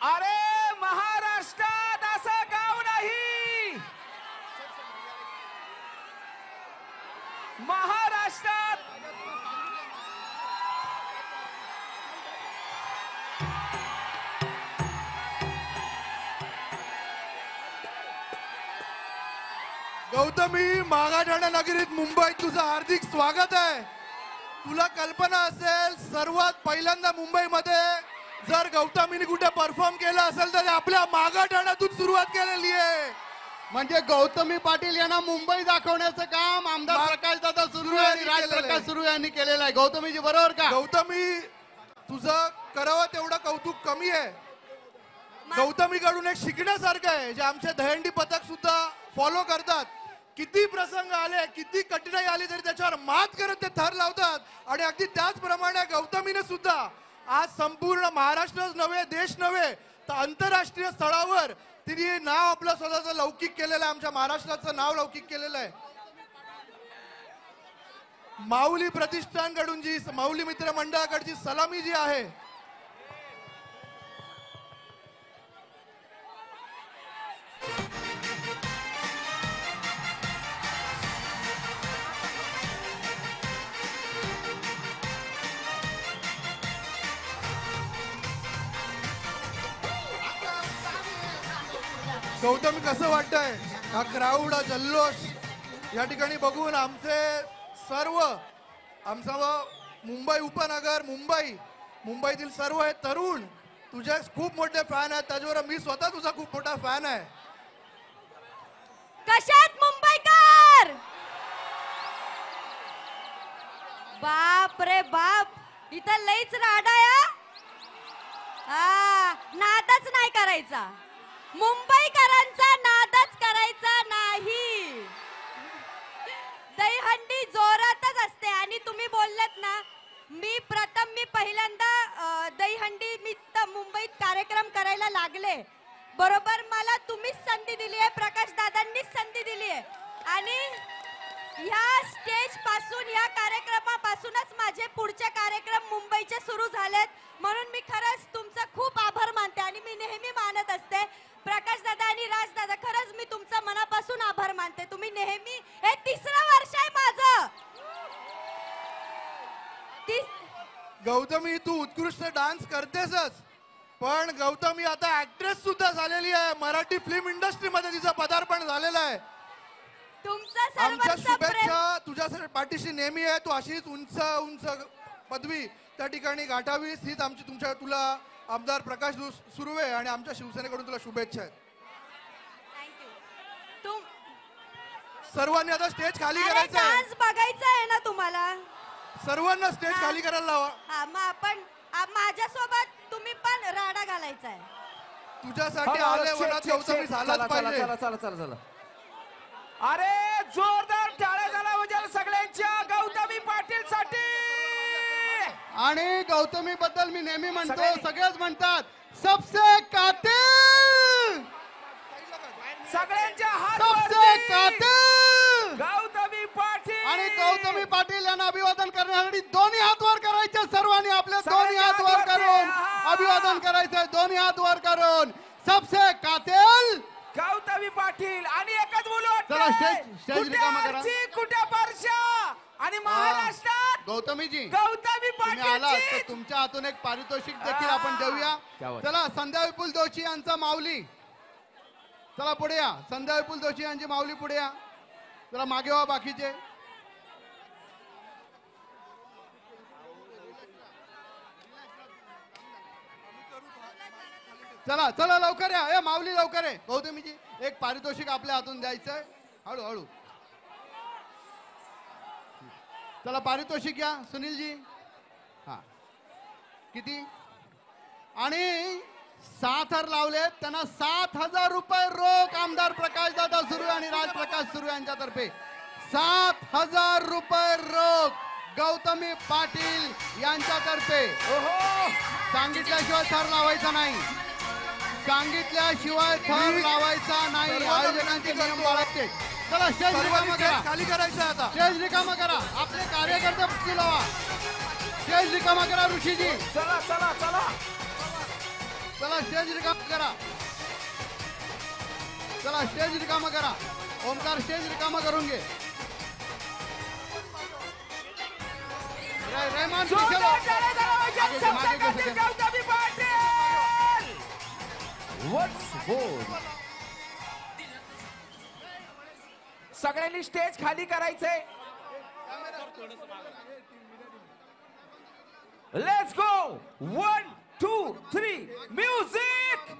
अरे महाराष्ट्रात असं गाव नाही. महाराष्ट्रात गौतमी, मागाठाणा नगरीत मुंबईत तुझं हार्दिक स्वागत आहे. तुला कल्पना असेल सर्वात पहिल्यांदा मुंबईमध्ये जर गौतमीने कुठे परफॉर्म केलं असेल तर आपल्या मागाठाण्यातून सुरुवात केलेली आहे. म्हणजे गौतमी पाटील यांना मुंबई दाखवण्याचं काम आमदार प्रकाश दादा सुरू आणि राजप्रकाश सुरू यांनी केलेलं आहे. गौतमीजी बरोबर का? गौतमी, तुझं करावं तेवढं कौतुक कमी आहे. गौतमीकडून एक शिकण्यासारखं आहे जे आमचे दहीहंडी पथक सुद्धा फॉलो करतात. किती प्रसंग आले, किती कठीणाई आली तरी त्याच्यावर मात करत ते थर लावतात. आणि अगदी त्याचप्रमाणे गौतमीने सुद्धा आज संपूर्ण महाराष्ट्रच नव्हे, देश नव्हे तर आंतरराष्ट्रीय स्तरावर तिने नाव आपलं स्वतःचं लौकिक केलेलं आहे. आमच्या महाराष्ट्राचं नाव लौकिक केलेलं आहे. माऊली प्रतिष्ठानकडून जी, माऊली मित्र मंडळाकडची सलामी जी आहे, गौतमी कसं वाटतंय हा क्राऊड, हा जल्लोष या ठिकाणी बघून? आमचे सर्व, आमचा मुंबई उपनगर, मुंबईतील सर्व हे तरुण तुझे खूप मोठे फॅन आहेत. त्याच्यावर मी स्वतः तुझा खूप मोठा फॅन आहे. कशात मुंबईकर? बाप रे बाप, इथं लईच राडाया. नादच नाही करायचा, मुंबईकरांचा नादच करायचा नाही. दहीहंडी जोरातच असते. आणि तुम्ही बोललात ना, मी पहिल्यांदा दहीहंडी मी मुंबईत कार्यक्रम करायला लागले बरोबर मला तुम्हीच संधी दिली आहे, प्रकाश दादांनीच संधी दिली आहे. आणि ह्या स्टेज पासून, ह्या कार्यक्रमापासूनच माझे पुढचे कार्यक्रम मुंबईचे सुरू झालेत. म्हणून मी खरंच तुमचं खूप आभार मानते आणि मी नेहमी मानत असते. प्रकाश दादा आणि राज दादा, खरंच मी तुमचा मनापासून आभार मानते. तुम्ही नेहमी, हे 3रं वर्ष आहे माझं. गौतमी, तू उत्कृष्ट डान्स करतेसच, पण गौतमी आता ऍक्ट्रेस सुद्धा झालेली आहे. मराठी फिल्म इंडस्ट्रीमध्ये तिचं पदार्पण झालेलं आहे. आमच्या शुभेच्छा तुझ्या पाठीशी नेहमी आहे. तू अशीच उंच उंच पदवी त्या ठिकाणी गाठावीस हीच आमची तुला आमदार प्रकाश सुर्वे आणि आमच्या शिवसेनेकडून तुला शुभेच्छा आहेत. सर्वांनी आता स्टेज खाली करायचं आहे. डान्स बघायचा आहे ना तुम्हाला? सर्वांना स्टेज खाली करायला लावा. मग आपण माझ्यासोबत तुम्ही पण राडा घालायचा आहे. तुझ्यासाठी आले वनात गौतमी झालाच पाहिजे. चला चला चला चला. अरे जोरदार टाळ्या झाला पाहिजे सगळ्यांच्या गौतमी पाटील साठी. आणि गौतमी बद्दल मी नेहमी म्हणतो, सगळेच म्हणतात सबसे कातिल, सगळ्यांच्या हात सबसे कातिल गौतमी पाटील. आणि गौतमी पाटील यांना अभिवादन करण्यासाठी दोन्ही हात वर करायचे. सर्वांनी आपले दोन्ही हात वर करून अभिवादन करायचं. दोन्ही हात वर करून सबसे कातिल गौतमी पाटील. आणि एकच बोलू चला, स्टेज रिकामा करा. कुठे परशा आणि महाराष्ट्रात गौतमीजी, गौतमी तुम्ही आलात तर पाटील. तुमच्या हातून एक पारितोषिक देखील आपण देऊया. चला, संध्या विपुल जोशी यांचा माऊली, चला पुढे या. संध्या विपुल जोशी यांची माऊली पुढे या. चला मागे व्हा बाकीचे. चला चला लवकर या. ए माऊली लवकर आहे. गौतमीजी, एक पारितोषिक आपल्या हातून द्यायचंय. हळूहळू चला, पारितोषिक या सुनीलजी. हा, किती? आणि 6 थर लावलेत, त्यांना 7,000 रुपये रोख आमदार प्रकाश दादा सुर्वे आणि राजप्रकाश सुर्वे यांच्यातर्फे 7,000 रुपये रोख गौतमी पाटील यांच्यातर्फे. सांगितल्याशिवाय थर लावायचा नाही, सांगितल्याशिवाय थर लावायचा नाही. आयोजकांचे नियम पाळायचे. चला, स्टेज रिकामा करा. खाली करायचं आता. स्टेज रिकामा करा. आपले कार्यकर्ते लावा. स्टेज रिकामा करा ऋषीजी. चला चला चला. चला स्टेज रिकाम करा. चला स्टेज रिकामा करा. ओमकार स्टेज रिकामा करून घे. रहमान जोरदार टाळ्या झाल्या पाहिजे मागे घे, मागे घे संघातील सगळे. गौतमी पाटील. What's more? सगळ्यांनी स्टेज खाली करायचंय. Let's go. 1 2 3 म्युझिक.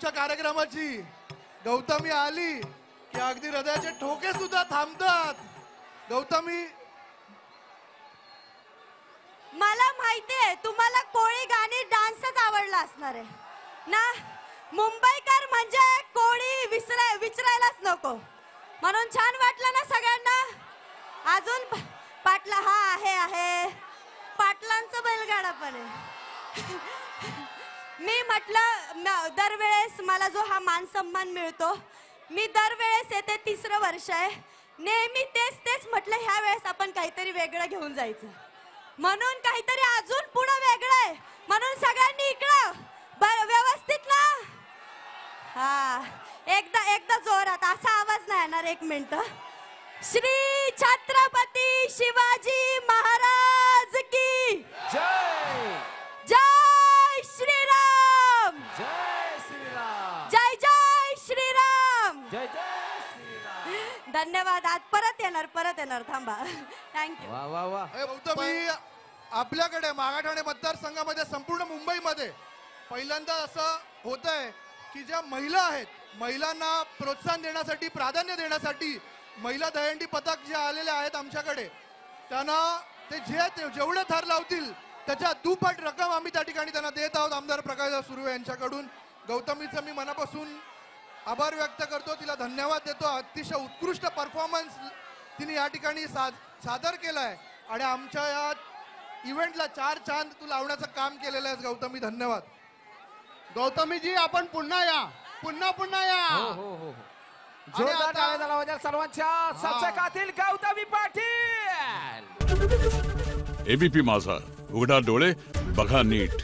आमच्या कार्यक्रमाची. गौतमी आली की अगदी हृदयाचे ठोके सुद्धा थांबतात. गौतमी, मला माहितीये तुम्हाला कोळी गाणी डान्सच आवडला असणार आहे ना. मुंबईकर म्हणजे कोळी विचारायलाच नको. म्हणून छान वाटलं ना सगळ्यांना. अजून पाटला हा आहे पाटलांचं बैलगाडा पण आहे. मी म्हटलं दरवेळेस मला जो हा मान सन्मान मिळतो, मी दरवेळेस येते. 3रं वर्ष आहे. नेहमी तेच म्हटलं ह्या वेळेस आपण काहीतरी वेगळं घेऊन जायचं. म्हणून काहीतरी अजून पुढं वेगळं आहे. म्हणून सगळ्यांनी इकडं व्यवस्थित ना. हा, एकदा जोरात असा आवाज नाही येणार. 1 मिनिट. श्री छत्रपती शिवाजी महाराज की जय जय श्रीराम. जय श्रीराम. जय जय श्रीराम. जय जय श्रीराम. धन्यवाद. आज परत येणार थांबा. थँक्यू. वा वा वा. गौतमी, आपल्याकडे मागाठाणे मतदारसंघामध्ये संपूर्ण मुंबईमध्ये पहिल्यांदा असं होत आहे की ज्या महिला आहेत, महिलांना प्रोत्साहन देण्यासाठी, प्राधान्य देण्यासाठी महिला दहीहंडी पथक जे आलेले आहेत आमच्याकडे, त्यांना ते जेवढे थर लावतील त्याच्या दुप्पट रक्कम आम्ही त्या ठिकाणी त्यांना देत आहोत. आमदार प्रकाश सुर्वे यांच्याकडून गौतमीचं मी मनापासून आभार व्यक्त करतो. तिला धन्यवाद देतो. अतिशय उत्कृष्ट परफॉर्मन्स तिने या ठिकाणी सादर केलाय आणि आमच्या या इव्हेंटला 4 चांद तू लावण्याचं काम केलेलं आहेस गौतमी. धन्यवाद. गौतमीजी, आपण पुन्हा या. पुन्हा या. हो. जोरदार टाळ्या झाला पाहिजे सर्वांच्या सत्सकातील गौतमी पाटील. एबीपी माझा, उघडा डोळे बघा नीट.